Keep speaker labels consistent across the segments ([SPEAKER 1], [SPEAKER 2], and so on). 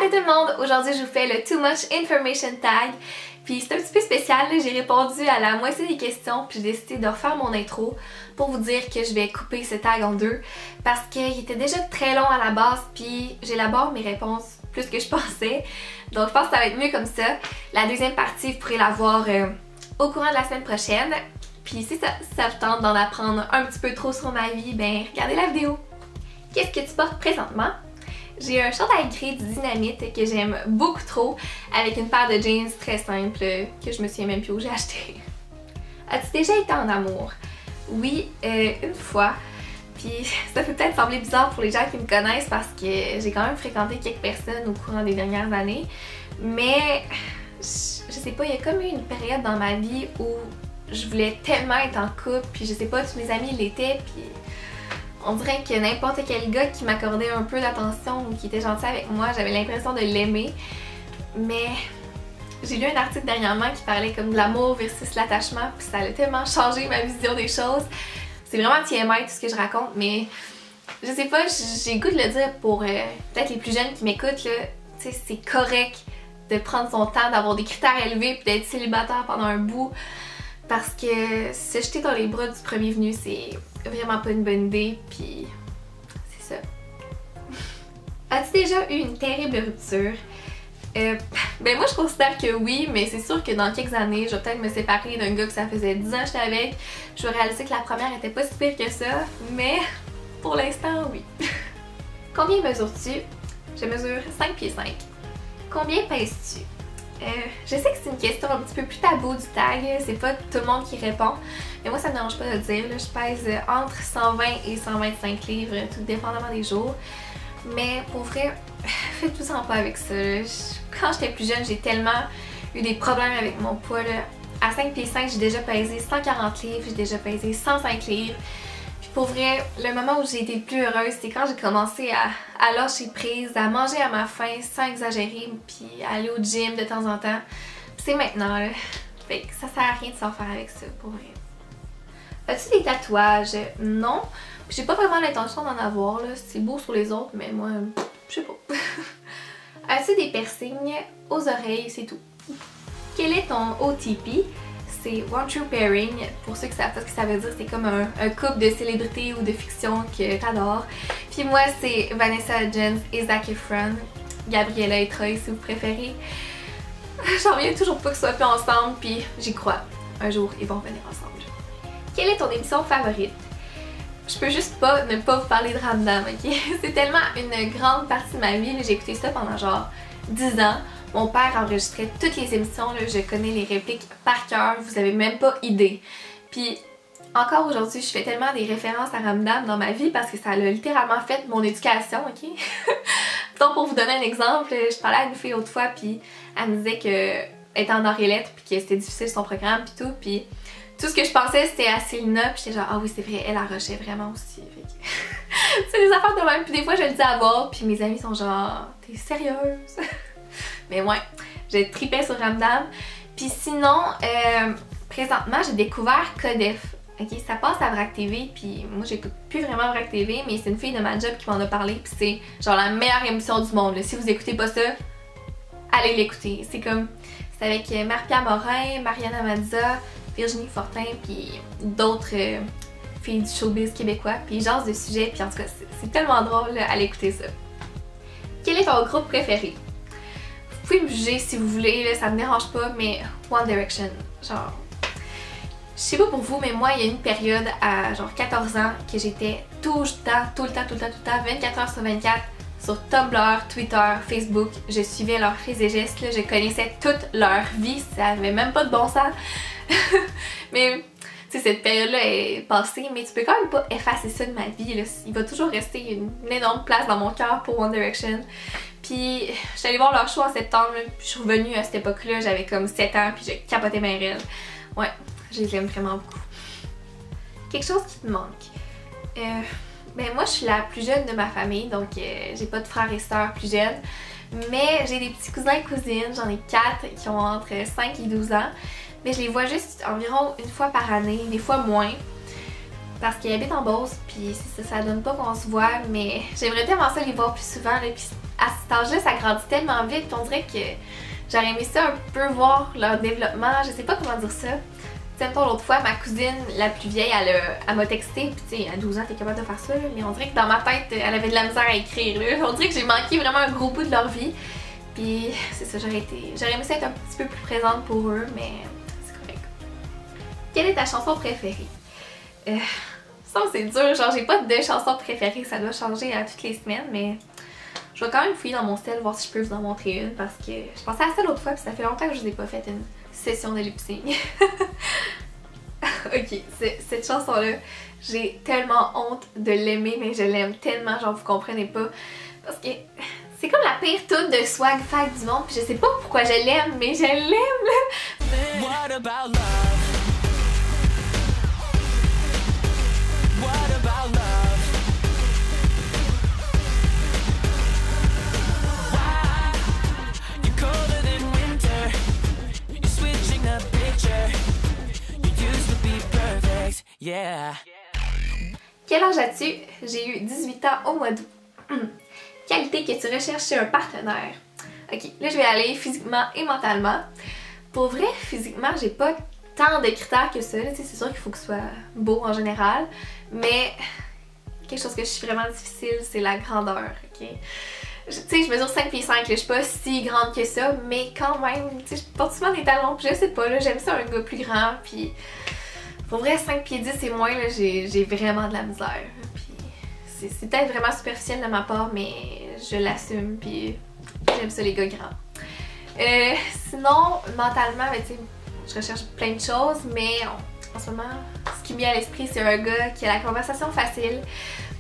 [SPEAKER 1] Allô tout le monde! Aujourd'hui je vous fais le Too Much Information Tag. Puis c'est un petit peu spécial, j'ai répondu à la moitié des questions puis j'ai décidé de refaire mon intro pour vous dire que je vais couper ce tag en deux parce qu'il était déjà très long à la base puis j'élabore mes réponses plus que je pensais. Donc je pense que ça va être mieux comme ça. La deuxième partie, vous pourrez la voir au courant de la semaine prochaine. Puis si ça vous tente d'en apprendre un petit peu trop sur ma vie, ben regardez la vidéo. Qu'est-ce que tu portes présentement? J'ai un chandail gris du Dynamite que j'aime beaucoup trop avec une paire de jeans très simple que je me souviens même plus où j'ai acheté. As-tu déjà été en amour? Oui, une fois. Puis ça peut peut-être sembler bizarre pour les gens qui me connaissent parce que j'ai quand même fréquenté quelques personnes au courant des dernières années. Mais je sais pas, il y a comme eu une période dans ma vie où je voulais tellement être en couple, puis je sais pas, tous mes amis l'étaient, puis on dirait que n'importe quel gars qui m'accordait un peu d'attention ou qui était gentil avec moi, j'avais l'impression de l'aimer. Mais j'ai lu un article dernièrement qui parlait comme de l'amour versus l'attachement, puis ça a tellement changé ma vision des choses. C'est vraiment TMI tout ce que je raconte, mais je sais pas, j'ai le goût de le dire pour peut-être les plus jeunes qui m'écoutent, là, tu sais, c'est correct de prendre son temps, d'avoir des critères élevés puis d'être célibataire pendant un bout. Parce que se jeter dans les bras du premier venu, c'est vraiment pas une bonne idée, puis c'est ça. As-tu déjà eu une terrible rupture? Ben moi je considère que oui, mais c'est sûr que dans quelques années, je vais peut-être me séparer d'un gars que ça faisait 10 ans que j'étais avec. Je vais réaliser que la première était pas si pire que ça, mais pour l'instant, oui. Combien mesures-tu? Je mesure 5 pieds 5. Combien pèses-tu? Je sais que c'est une question un petit peu plus tabou du tag, c'est pas tout le monde qui répond, mais moi ça me dérange pas de le dire, là, je pèse entre 120 et 125 livres, tout dépendamment des jours. Mais pour vrai, faites-vous-en pas avec ça. Quand j'étais plus jeune, j'ai tellement eu des problèmes avec mon poids. Là. À 5 pieds 5, j'ai déjà pesé 140 livres, j'ai déjà pesé 105 livres. Puis pour vrai, le moment où j'ai été le plus heureuse, c'est quand j'ai commencé à lâcher prise, à manger à ma faim sans exagérer, puis à aller au gym de temps en temps. C'est maintenant, là. Fait que ça sert à rien de s'en faire avec ça, pour vrai. As-tu des tatouages? Non. J'ai pas vraiment l'intention d'en avoir, là. C'est beau sur les autres, mais moi, je sais pas. As-tu des piercings aux oreilles? C'est tout. Quel est ton OTP? C'est One True Pairing. Pour ceux qui savent pas ce que ça veut dire, c'est comme un couple de célébrités ou de fiction que t'adores. Puis moi, c'est Vanessa Hudgens et Zac Efron. Gabriella et Troy, si vous préférez. J'en reviens toujours pas qu'ils soient plus ensemble, puis j'y crois. Un jour, ils vont venir ensemble. Quelle est ton émission favorite? Je peux juste pas ne pas vous parler de Ramdam, ok? C'est tellement une grande partie de ma vie. J'ai écouté ça pendant genre 10 ans. Mon père enregistrait toutes les émissions, là, je connais les répliques par cœur, vous avez même pas idée. Puis encore aujourd'hui, je fais tellement des références à Ramdam dans ma vie parce que ça a littéralement fait mon éducation, ok? Donc pour vous donner un exemple, je parlais à une fille l'autre fois puis elle me disait qu'elle était en arts et lettres puis que c'était difficile son programme puis tout, puis tout ce que je pensais c'était à Célina, puis j'étais genre ah oui c'est vrai, elle arrochait vraiment aussi. C'est des affaires de même, puis des fois je le dis à voix puis mes amis sont genre t'es sérieuse? Mais ouais, j'ai tripé sur Ramdam. Puis sinon, présentement, j'ai découvert Codef. Ok, ça passe à Vrac TV, puis moi j'écoute plus vraiment Vrac TV, mais c'est une fille de ma job qui m'en a parlé, puis c'est genre la meilleure émission du monde. Là. Si vous écoutez pas ça, allez l'écouter. C'est comme, c'est avec Marie-Pierre Morin, Mariana Mazza, Virginie Fortin, puis d'autres filles du showbiz québécois, puis ils jasent de sujets, puis en tout cas, c'est tellement drôle, là, allez écouter ça. Quel est ton groupe préféré? Vous pouvez me juger si vous voulez, là, ça me dérange pas, mais One Direction, genre... Je sais pas pour vous, mais moi, il y a une période à genre 14 ans que j'étais tout le temps, 24 heures sur 24, sur Tumblr, Twitter, Facebook. Je suivais leurs faits et gestes, là, je connaissais toute leur vie, ça avait même pas de bon sens. Mais, tu sais, cette période-là est passée, mais tu peux quand même pas effacer ça de ma vie, là. Il va toujours rester une énorme place dans mon cœur pour One Direction. Puis je suis allée voir leur show en septembre, puis je suis revenue à cette époque-là, j'avais comme 7 ans, puis j'ai capoté ma rêve. Ouais, je les aime vraiment beaucoup. Quelque chose qui te manque? Ben moi je suis la plus jeune de ma famille, donc j'ai pas de frères et sœurs plus jeunes, mais j'ai des petits cousins et cousines, j'en ai 4 qui ont entre 5 et 12 ans, mais je les vois juste environ une fois par année, des fois moins. Parce qu'ils habitent en Beauce, puis ça donne pas qu'on se voit, mais j'aimerais tellement ça les voir plus souvent, là, puis à cet âge-là, ça grandit tellement vite, puis on dirait que j'aurais aimé ça un peu voir leur développement, je sais pas comment dire ça. Tu sais, l'autre fois, ma cousine la plus vieille, elle m'a texté, puis tu sais, à 12 ans, t'es capable de faire ça, là, mais on dirait que dans ma tête, elle avait de la misère à écrire, là. On dirait que j'ai manqué vraiment un gros bout de leur vie. Puis c'est ça, j'aurais aimé ça être un petit peu plus présente pour eux, mais c'est correct. Quelle est ta chanson préférée? Ça, c'est dur, genre j'ai pas de chanson préférée, ça doit changer à toutes les semaines, mais je vais quand même fouiller dans mon style, voir si je peux vous en montrer une, parce que je pensais à ça l'autre fois, puis ça fait longtemps que je vous ai pas fait une session de lip-sync. Ok, cette chanson-là, j'ai tellement honte de l'aimer, mais je l'aime tellement, genre vous comprenez pas, parce que c'est comme la pire tune de swag fag du monde, puis je sais pas pourquoi je l'aime, mais je l'aime là. What about love? What about love? Why? You're colder than winter. You're switching the picture. You used to be perfect, yeah. Quel âge as-tu? J'ai eu 18 ans au mois d'août. Qualité que tu recherches chez un partenaire. Ok, là je vais aller physiquement et mentalement. Pour vrai, physiquement, j'ai pas tant de critères que ça. C'est sûr qu'il faut que ce soit beau en général, mais quelque chose que je suis vraiment difficile, c'est la grandeur. Ok, tu sais, je mesure 5 pieds 5, là, je suis pas si grande que ça, mais quand même, tu sais, je porte souvent des talons, puis je sais pas, là, j'aime ça un gars plus grand, puis pour vrai, 5 pieds 10 et moins, là, j'ai vraiment de la misère. C'est peut-être vraiment superficiel de ma part, mais je l'assume, puis j'aime ça les gars grands. Sinon, mentalement, ben, tu sais, je recherche plein de choses, mais en ce moment, ce qui me vient à l'esprit, c'est un gars qui a la conversation facile.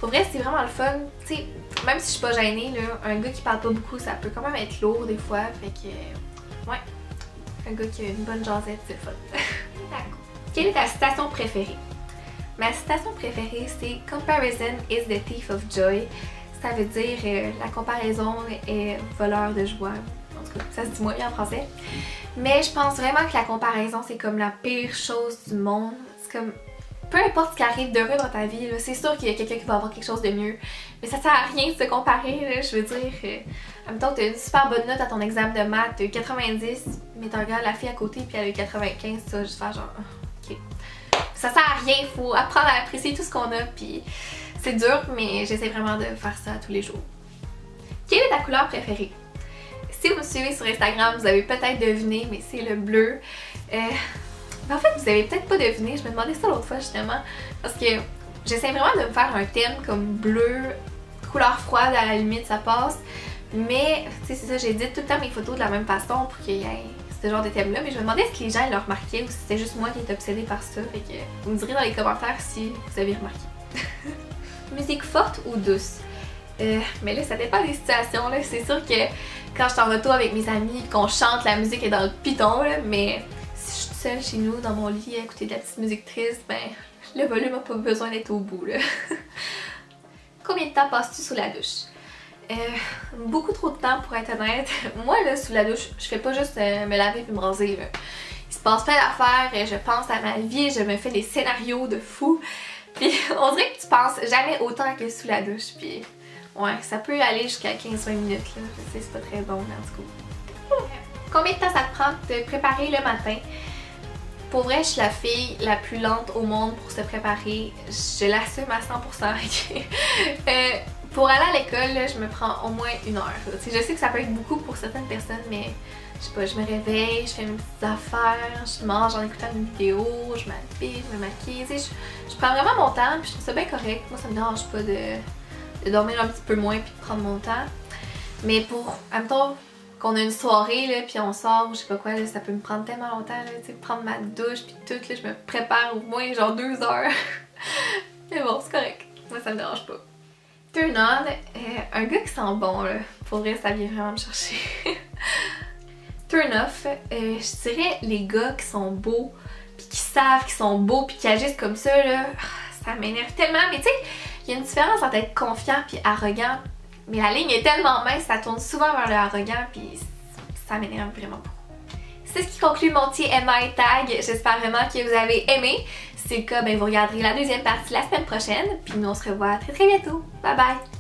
[SPEAKER 1] Pour vrai, c'est vraiment le fun. Tu sais, même si je suis pas gênée, là, un gars qui parle pas beaucoup, ça peut quand même être lourd des fois, fait que, ouais, un gars qui a une bonne jasette, c'est le fun. D'accord. Quelle est ta citation préférée? Ma citation préférée, c'est « Comparison is the thief of joy ». Ça veut dire la comparaison est voleur de joie. En tout cas, ça se dit moins bien en français. Mais je pense vraiment que la comparaison, c'est comme la pire chose du monde. C'est comme, peu importe ce qui arrive d'heureux dans ta vie, c'est sûr qu'il y a quelqu'un qui va avoir quelque chose de mieux. Mais ça sert à rien de se comparer, là, je veux dire. En même temps, tu as une super bonne note à ton examen de maths, tu as eu 90, mais tu regardes la fille à côté puis elle a eu 95, tu vas juste faire genre, ok. Ça sert à rien, il faut apprendre à apprécier tout ce qu'on a, puis c'est dur, mais j'essaie vraiment de faire ça tous les jours. Quelle est ta couleur préférée? Si vous me suivez sur Instagram, vous avez peut-être deviné, mais c'est le bleu. En fait, vous avez peut-être pas deviné, je me demandais ça l'autre fois justement, parce que j'essaie vraiment de me faire un thème comme bleu, couleur froide, à la limite ça passe, mais tu sais c'est ça, j'édite tout le temps mes photos de la même façon pour qu'il y ait ce genre de thème-là, mais je me demandais si les gens le remarquaient ou si c'était juste moi qui étais obsédée par ça, fait que vous me direz dans les commentaires si vous avez remarqué. Musique forte ou douce? Mais là, ça dépend des situations, là. C'est sûr que quand je suis en auto avec mes amis, qu'on chante, la musique est dans le piton, là, mais si je suis seule chez nous, dans mon lit, à écouter de la petite musique triste, ben, le volume n'a pas besoin d'être au bout, là. Combien de temps passes-tu sous la douche? Beaucoup trop de temps pour être honnête. Moi là sous la douche, je fais pas juste me laver puis me raser là. Il se passe plein d'affaires, je pense à ma vie, je me fais des scénarios de fou. Puis on dirait que tu penses jamais autant que sous la douche. Puis ouais, ça peut aller jusqu'à 15-20 minutes là. Je sais c'est pas très bon mais en tout cas. Combien de temps ça te prend de te préparer le matin? Pour vrai, je suis la fille la plus lente au monde pour se préparer. Je l'assume à 100%. Pour aller à l'école, je me prends au moins 1 heure. Je sais que ça peut être beaucoup pour certaines personnes, mais je sais pas, je me réveille, je fais mes petites affaires, je mange en écoutant une vidéo, je m'habille, je me maquille. Je prends vraiment mon temps, puis je trouve ça bien correct. Moi, ça me dérange pas de dormir un petit peu moins puis de prendre mon temps. Mais pour, admettons, qu'on a une soirée, là, puis on sort ou je sais pas quoi, là, ça peut me prendre tellement longtemps, là, prendre ma douche puis tout, là, je me prépare au moins genre 2 heures. Mais bon, c'est correct. Moi, ça me dérange pas. Turn on, un gars qui sent bon, là. Pour vrai, ça vient vraiment me chercher. Turn off, je dirais les gars qui sont beaux, puis qui savent qu'ils sont beaux, puis qui agissent comme ça, là. Ça m'énerve tellement, mais tu sais, il y a une différence entre être confiant puis arrogant. Mais la ligne est tellement mince, ça tourne souvent vers le arrogant, puis ça m'énerve vraiment beaucoup. C'est ce qui conclut mon TMI tag. J'espère vraiment que vous avez aimé. Si c'est le cas, ben vous regarderez la deuxième partie la semaine prochaine. Puis nous on se revoit très bientôt. Bye bye!